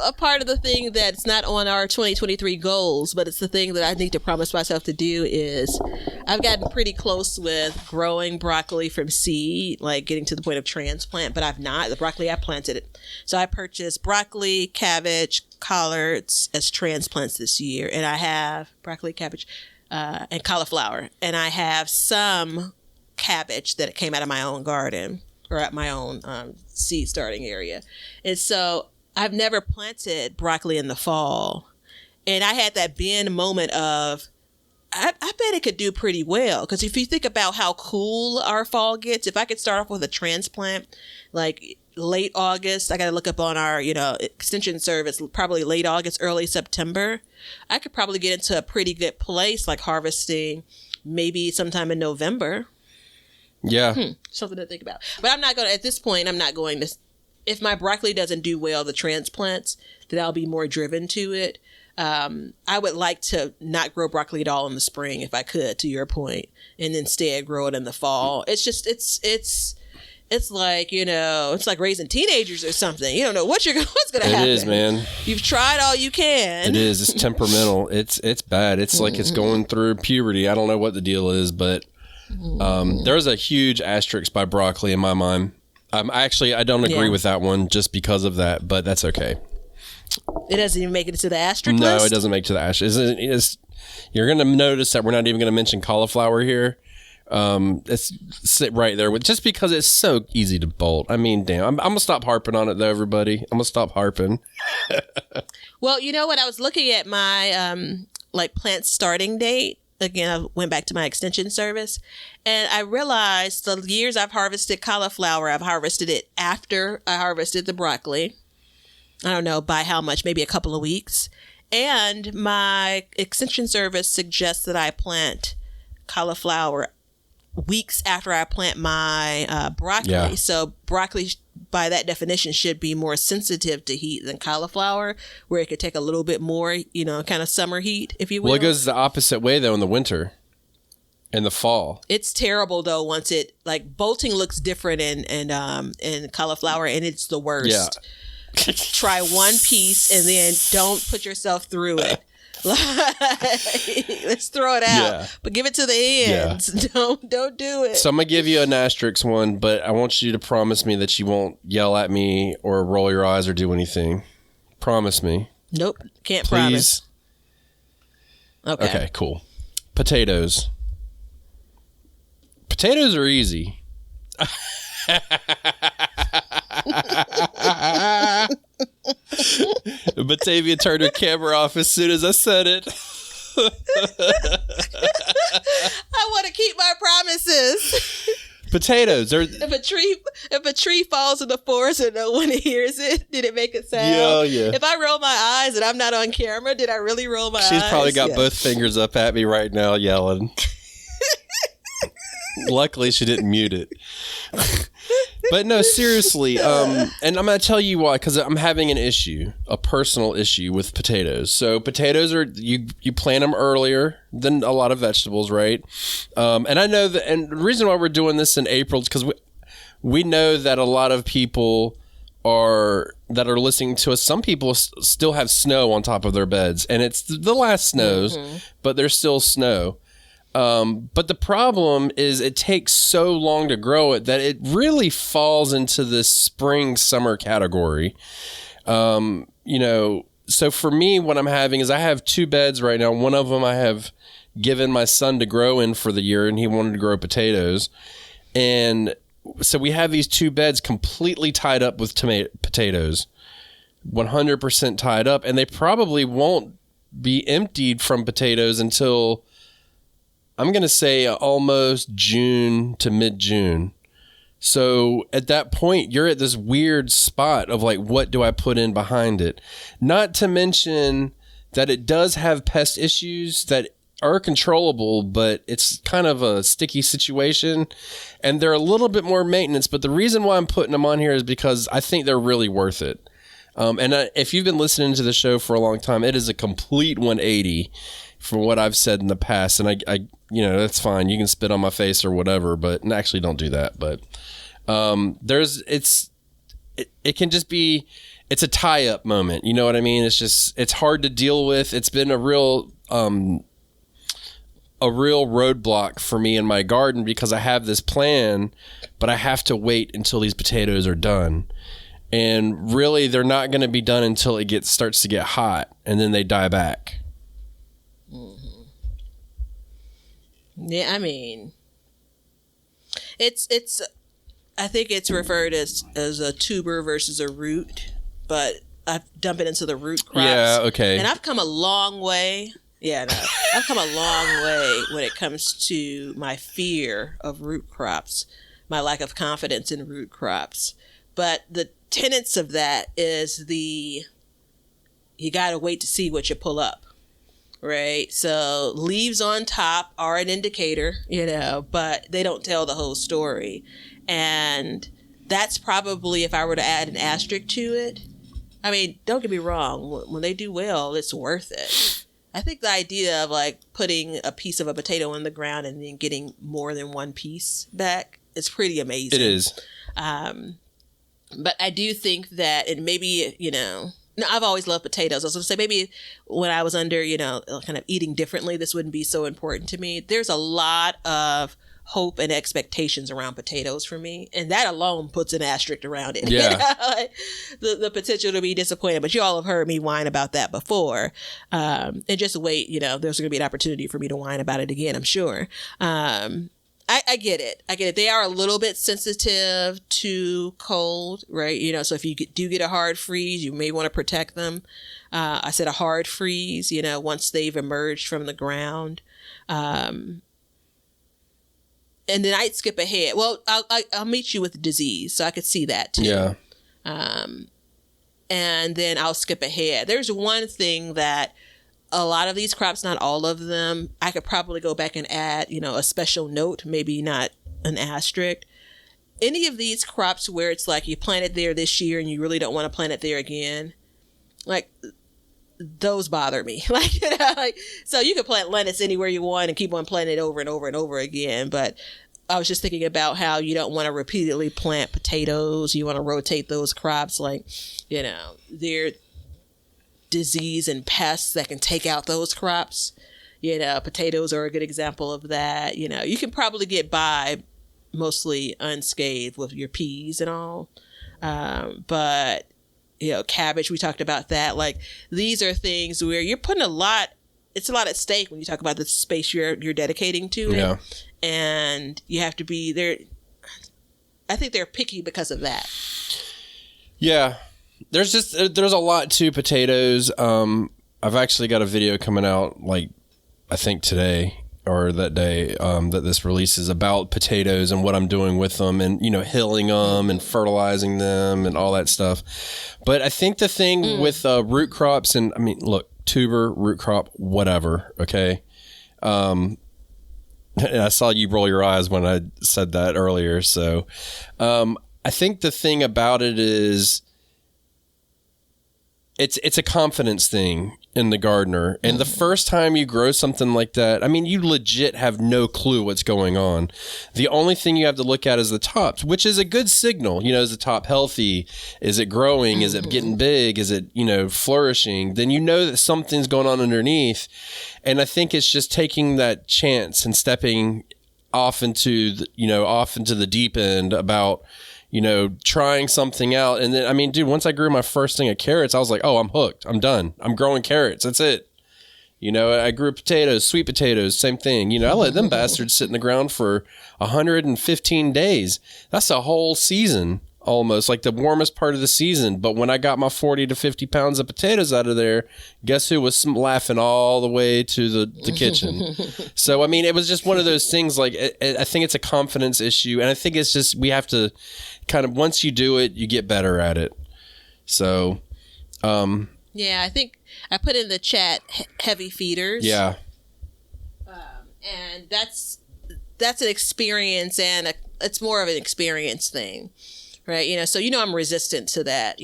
A part of the thing that's not on our 2023 goals, but it's the thing that I need to promise myself to do is I've gotten pretty close with growing broccoli from seed, like getting to the point of transplant, but I've not. The broccoli, I planted it. So I purchased broccoli, cabbage, collards as transplants this year. And I have broccoli, cabbage, and cauliflower. And I have some cabbage that came out of my own garden or at my own seed starting area. And so I've never planted broccoli in the fall. And I had that Ben moment of, I bet it could do pretty well. Because if you think about how cool our fall gets, if I could start off with a transplant, like late August, I got to look up on our, extension service, probably late August, early September, I could probably get into a pretty good place, like harvesting maybe sometime in November. Yeah. Something to think about. But at this point, I'm not going to, if my broccoli doesn't do well, the transplants, then I'll be more driven to it. I would like to not grow broccoli at all in the spring if I could, to your point, and instead grow it in the fall. It's just, it's like, it's like raising teenagers or something. You don't know what's going to happen. It is, man. You've tried all you can. It is. It's temperamental. It's bad. It's like it's going through puberty. I don't know what the deal is, but there's a huge asterisk by broccoli in my mind. I don't agree with that one just because of that, but that's okay. It doesn't even make it to the asterisk list? No, it doesn't make it to the asterisk. You're going to notice that we're not even going to mention cauliflower here. It's sit right there with, just because it's so easy to bolt. Damn. I'm going to stop harping on it though, everybody. I'm going to stop harping. Well, you know what? I was looking at my plant starting date. Again, I went back to my extension service, and I realized the years I've harvested cauliflower, I've harvested it after I harvested the broccoli. I don't know by how much, maybe a couple of weeks. And my extension service suggests that I plant cauliflower weeks after I plant my broccoli. Yeah. So broccoli, by that definition, should be more sensitive to heat than cauliflower, where it could take a little bit more, kind of summer heat, if you will. Well, it goes the opposite way, though, in the winter and the fall. It's terrible, though, once it, bolting looks different in cauliflower, and it's the worst. Yeah. Try one piece and then don't put yourself through it. Let's throw it out, but give it to the end. Yeah. Don't do it. So I'm gonna give you an asterisk one, but I want you to promise me that you won't yell at me or roll your eyes or do anything. Promise me. Nope, can't Please. Promise. Okay, cool. Potatoes. Potatoes are easy. Batavia turned her camera off as soon as I said it. I want to keep my promises. Potatoes. If a tree falls in the forest and no one hears it, did it make a sound? Yeah. If I roll my eyes and I'm not on camera, did I really roll my eyes? She's probably got both fingers up at me right now yelling. Luckily, she didn't mute it. But no, seriously. And I'm going to tell you why, because I'm having an issue, a personal issue with potatoes. So potatoes are, you plant them earlier than a lot of vegetables, right? And I know that, and the reason why we're doing this in April is because we know that a lot of people that are listening to us, some people still have snow on top of their beds, and it's the last snows, but there's still snow. But the problem is it takes so long to grow it that it really falls into this spring summer category. So for me, what I'm having is I have 2 beds right now. One of them I have given my son to grow in for the year, and he wanted to grow potatoes. And so we have these 2 beds completely tied up with potatoes, 100% tied up, and they probably won't be emptied from potatoes until, I'm going to say, almost June to mid-June. So at that point, you're at this weird spot of like, what do I put in behind it? Not to mention that it does have pest issues that are controllable, but it's kind of a sticky situation, and they're a little bit more maintenance. But the reason why I'm putting them on here is because I think they're really worth it. If you've been listening to the show for a long time, it is a complete 180 from what I've said in the past. And I that's fine. You can spit on my face or whatever, but actually don't do that. But it can just be, it's a tie up moment. You know what I mean? It's hard to deal with. It's been a real roadblock for me in my garden because I have this plan, but I have to wait until these potatoes are done. And really, they're not going to be done until it starts to get hot, and then they die back. Mm-hmm. Yeah, I mean, it's. I think it's referred as a tuber versus a root, but I dump it into the root crops. Yeah, okay. And I've come a long way. Yeah, no, I've come a long way when it comes to my fear of root crops, my lack of confidence in root crops. But the tenets of that is you got to wait to see what you pull up, right? So leaves on top are an indicator, but they don't tell the whole story. And that's probably, if I were to add an asterisk to it, I mean, don't get me wrong, when they do well, it's worth it. I think the idea of like putting a piece of a potato in the ground and then getting more than one piece back is pretty amazing. It is. But I do think that it maybe, I've always loved potatoes. I was going to say maybe when I was under, kind of eating differently, this wouldn't be so important to me. There's a lot of hope and expectations around potatoes for me. And that alone puts an asterisk around it. Yeah. Like the potential to be disappointed. But you all have heard me whine about that before. And just wait, there's going to be an opportunity for me to whine about it again, I'm sure. I get it. They are a little bit sensitive to cold, right? So if you do get a hard freeze, you may want to protect them. I said a hard freeze, once they've emerged from the ground. And then I'd skip ahead. Well, I'll meet you with disease, so I could see that too. Yeah. And then I'll skip ahead. There's one thing that a lot of these crops, not all of them, I could probably go back and add, a special note, maybe not an asterisk. Any of these crops where it's like you planted there this year and you really don't want to plant it there again, like those bother me. So you can plant lettuce anywhere you want and keep on planting it over and over and over again. But I was just thinking about how you don't want to repeatedly plant potatoes. You want to rotate those crops, they're disease and pests that can take out those crops. Potatoes are a good example of that. You can probably get by mostly unscathed with your peas and all. But cabbage, we talked about that. Like, these are things where you're putting it's a lot at stake when you talk about the space you're dedicating to it. And you have to be there. I think they're picky because of that. Yeah. There's a lot to potatoes. I've actually got a video coming out, I think today or that day that this releases about potatoes and what I'm doing with them and, hilling them and fertilizing them and all that stuff. But I think the thing with root crops and, look, tuber, root crop, whatever, okay? And I saw you roll your eyes when I said that earlier. So I think the thing about it is it's a confidence thing in the gardener. And the first time you grow something like that, you legit have no clue what's going on. The only thing you have to look at is the tops, which is a good signal. Is the top healthy? Is it growing? Is it getting big? Is it, flourishing? Then you know that something's going on underneath. And I think it's just taking that chance and stepping off into the deep end about, trying something out. And then, dude, once I grew my first thing of carrots, I was like, oh, I'm hooked. I'm done. I'm growing carrots. That's it. I grew potatoes, sweet potatoes, same thing. I let them bastards sit in the ground for 115 days. That's a whole season, almost like the warmest part of the season. But when I got my 40 to 50 pounds of potatoes out of there, guess who was laughing all the way to the kitchen? So, it was just one of those things. Like, I think it's a confidence issue. And I think it's just, we have to kind of, once you do it, you get better at it. So, yeah, I think I put in the chat heavy feeders. Yeah. And that's an experience, and it's more of an experience thing. Right. So, I'm resistant to that,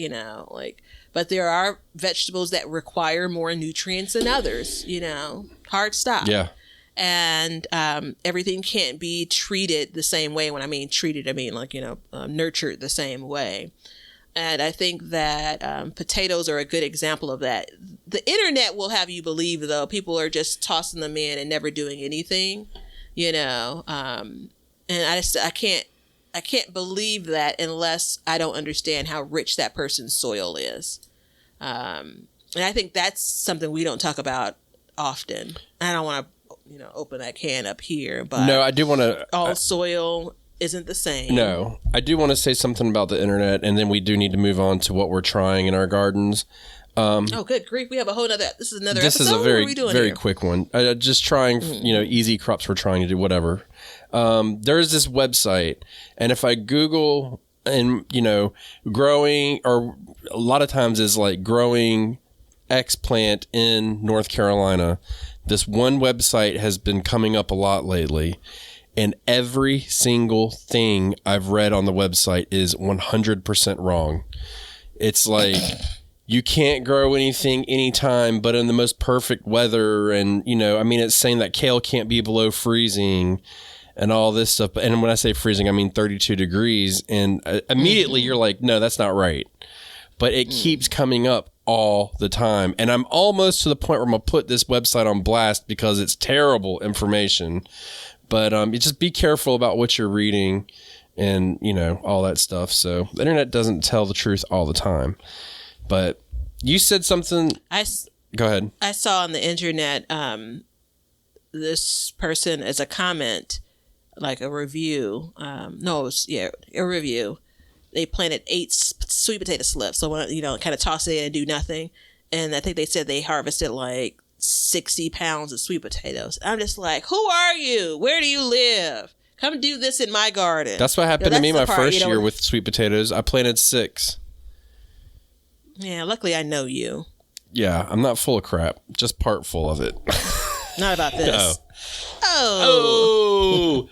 but there are vegetables that require more nutrients than others, hard stop. Yeah. And everything can't be treated the same way. When I mean treated, nurtured the same way. And I think that potatoes are a good example of that. The internet will have you believe, though, people are just tossing them in and never doing anything, and I can't believe that unless I don't understand how rich that person's soil is. And I think that's something we don't talk about often. I don't want to, open that can up here, but no, I do want to. All soil isn't the same. No, I do want to say something about the internet, and then we do need to move on to what we're trying in our gardens. Oh, good grief! We have a whole nother. This is another. This episode? is a very, very here? quick one. Just trying, easy crops. We're trying to do whatever. There's this website, and if I Google and growing, or a lot of times is like growing X plant in North Carolina. This one website has been coming up a lot lately, and every single thing I've read on the website is 100% wrong. It's like you can't grow anything anytime, but in the most perfect weather. And, it's saying that kale can't be below freezing and all this stuff. And when I say freezing, I mean 32 degrees. And immediately you're like, no, that's not right. But it keeps coming up all the time. And I'm almost to the point where I'm going to put this website on blast because it's terrible information. But you just be careful about what you're reading and, all that stuff. So the internet doesn't tell the truth all the time. But you said something. Go ahead. I saw on the internet this person as a comment, like a review. A review. They planted 8 sweet potato slips. So, kind of toss it in and do nothing. And I think they said they harvested like 60 pounds of sweet potatoes. I'm just like, who are you? Where do you live? Come do this in my garden. That's what happened to me my first year with sweet potatoes. I planted 6. Yeah, luckily I know you. Yeah, I'm not full of crap. Just part full of it. Not about this. Oh.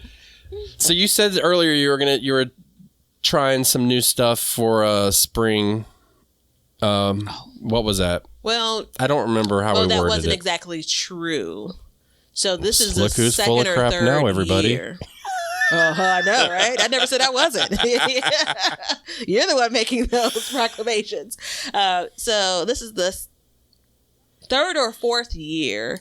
So you said earlier you were trying some new stuff for spring. What was that? Well, I don't remember how we worded it. That wasn't exactly true. So this is the Look who's second full of or crap third now, everybody. year. I know, right? I never said I wasn't. You're the one making those proclamations. So this is the 3rd or 4th year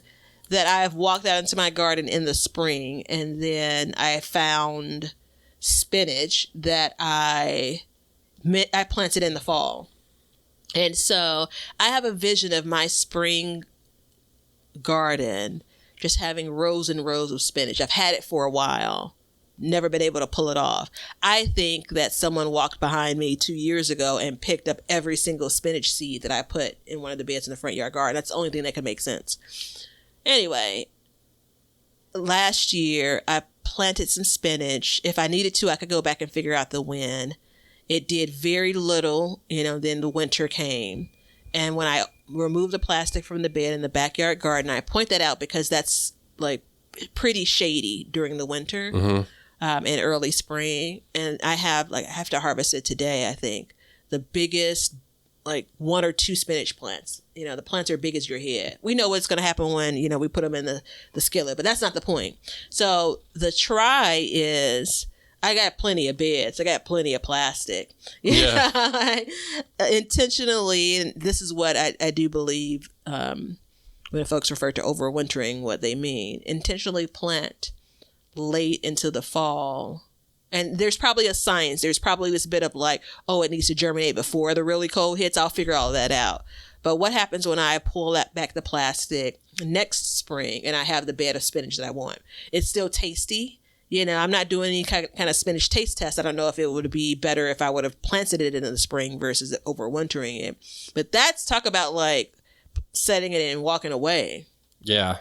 that I've walked out into my garden in the spring, and then I found spinach that I planted in the fall. And so I have a vision of my spring garden just having rows and rows of spinach. I've had it for a while. Never been able to pull it off. I think that someone walked behind me 2 years ago and picked up every single spinach seed that I put in one of the beds in the front yard garden. That's the only thing that could make sense. Anyway, last year I planted some spinach. If I needed to, I could go back and figure out the when. It did very little, then the winter came. And when I removed the plastic from the bed in the backyard garden, I point that out because that's like pretty shady during the winter and early spring. And I have to harvest it today, I think. The biggest, like 1 or 2 spinach plants. The plants are big as your head. We know what's going to happen when, we put them in the skillet, but that's not the point. So the try is, I got plenty of beds. I got plenty of plastic. Yeah. Intentionally, and this is what I do believe when folks refer to overwintering, what they mean. Intentionally plant late into the fall. And there's probably a science. There's probably this bit of like, oh, it needs to germinate before the really cold hits. I'll figure all that out. But what happens when I pull that back the plastic next spring and I have the bed of spinach that I want? It's still tasty. I'm not doing any kind of spinach taste test. I don't know if it would be better if I would have planted it in the spring versus overwintering it. But that's talk about like setting it and walking away. Yeah.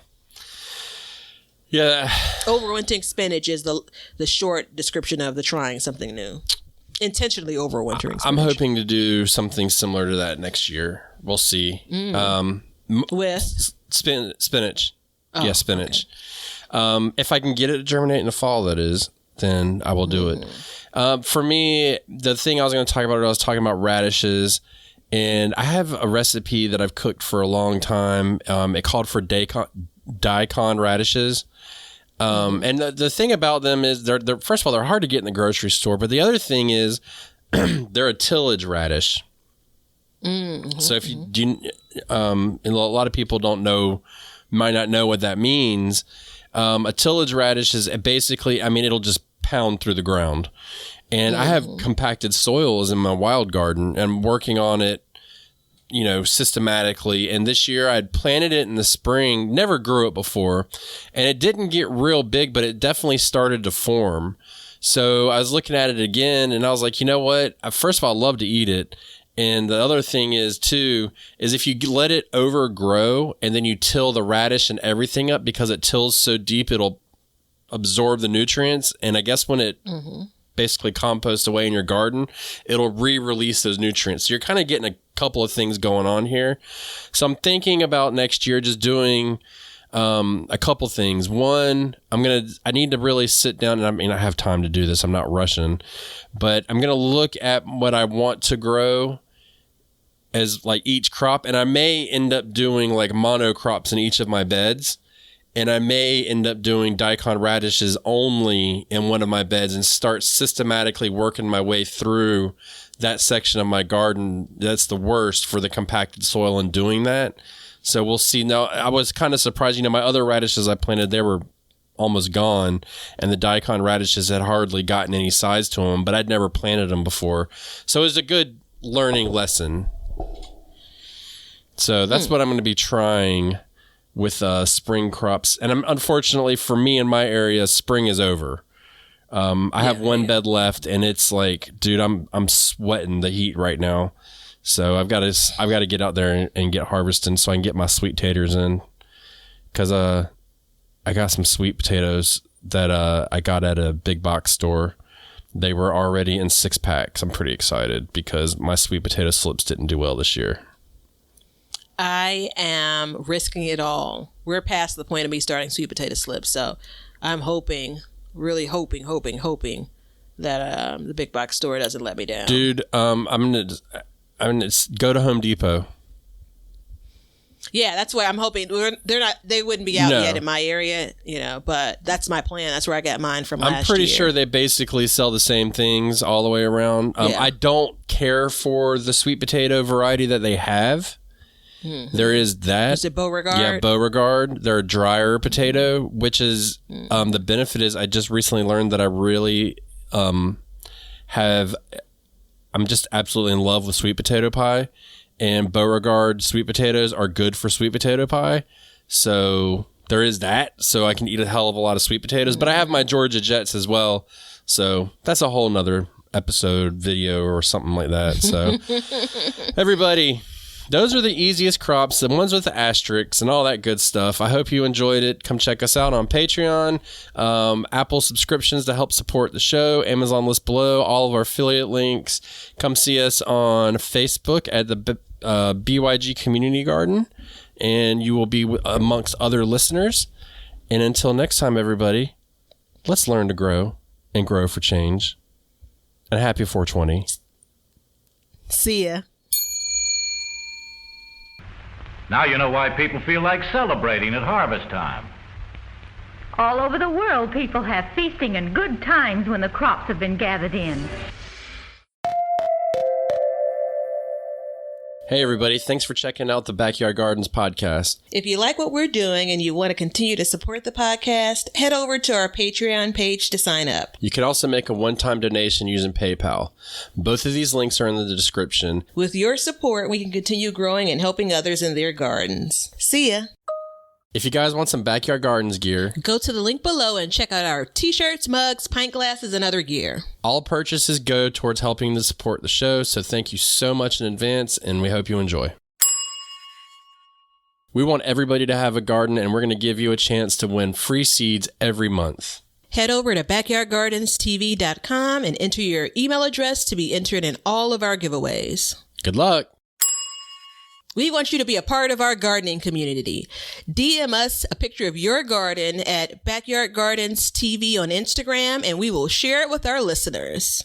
Yeah. Overwintering spinach is the short description of the trying something new. Intentionally overwintering spinach. I'm hoping to do something similar to that next year. We'll see. With? Spinach. Oh, yeah, spinach. Okay. If I can get it to germinate in the fall, that is, then I will do it. For me, the thing I was going to talk about, I was talking about radishes. And I have a recipe that I've cooked for a long time. It called for daikon radishes. And the thing about them is they're first of all, they're hard to get in the grocery store. But the other thing is they're a tillage radish. So if you do, and a lot of people might not know what that means. A tillage radish is basically, it'll just pound through the ground. And I have compacted soils in my wild garden and I'm working on it, systematically. And this year I'd planted it in the spring, never grew it before. And it didn't get real big, but it definitely started to form. So I was looking at it again and I was like, you know what? First of all, I love to eat it. And the other thing is if you let it overgrow and then you till the radish and everything up, because it tills so deep, it'll absorb the nutrients. And I guess when it basically compost away in your garden, it'll re-release those nutrients. So you're kind of getting a couple of things going on here. So I'm thinking about next year just doing a couple things. One, I need to really sit down, and I have time to do this. I'm not rushing, but I'm going to look at what I want to grow as like each crop. And I may end up doing like monocrops in each of my beds. And I may end up doing daikon radishes only in one of my beds and start systematically working my way through that section of my garden. That's the worst for the compacted soil in doing that. So we'll see. Now, I was kind of surprised. My other radishes I planted, they were almost gone. And the daikon radishes had hardly gotten any size to them, but I'd never planted them before. So it was a good learning lesson. So that's what I'm going to be trying with spring crops. And unfortunately for me in my area, spring is over. I have one bed left and it's like, dude, I'm sweating the heat right now. So I've got to get out there and get harvesting so I can get my sweet taters in. Cause I got some sweet potatoes that I got at a big box store. They were already in 6-packs. I'm pretty excited because my sweet potato slips didn't do well this year. I am risking it all. We're past the point of me starting sweet potato slips, so I'm really hoping that the big box store doesn't let me down. Dude, I'm gonna go to Home Depot. Yeah, that's where I'm hoping. They wouldn't be out yet in my area, but that's my plan. That's where I got mine from last year. I'm pretty sure they basically sell the same things all the way around. I don't care for the sweet potato variety that they have. There is that. Is it Beauregard? Yeah, Beauregard. They're a drier potato, which is the benefit is I just recently learned that I really I'm just absolutely in love with sweet potato pie, and Beauregard sweet potatoes are good for sweet potato pie. So there is that. So I can eat a hell of a lot of sweet potatoes, but I have my Georgia Jets as well. So that's a whole nother episode video or something like that. So everybody, Those are the easiest crops, the ones with the asterisks and all that good stuff. I hope you enjoyed it. Come check us out on Patreon, Apple subscriptions to help support the show, Amazon list below, all of our affiliate links. Come see us on Facebook at the BYG Community Garden, and you will be amongst other listeners. And until next time, everybody, let's learn to grow and grow for change. And happy 420. See ya. Now you know why people feel like celebrating at harvest time. All over the world, people have feasting and good times when the crops have been gathered in. Hey, everybody. Thanks for checking out the Backyard Gardens podcast. If you like what we're doing and you want to continue to support the podcast, head over to our Patreon page to sign up. You can also make a one-time donation using PayPal. Both of these links are in the description. With your support, we can continue growing and helping others in their gardens. See ya. If you guys want some Backyard Gardens gear, go to the link below and check out our t-shirts, mugs, pint glasses, and other gear. All purchases go towards helping to support the show, so thank you so much in advance, and we hope you enjoy. We want everybody to have a garden, and we're going to give you a chance to win free seeds every month. Head over to backyardgardenstv.com and enter your email address to be entered in all of our giveaways. Good luck. We want you to be a part of our gardening community. DM us a picture of your garden at Backyard Gardens TV on Instagram, and we will share it with our listeners.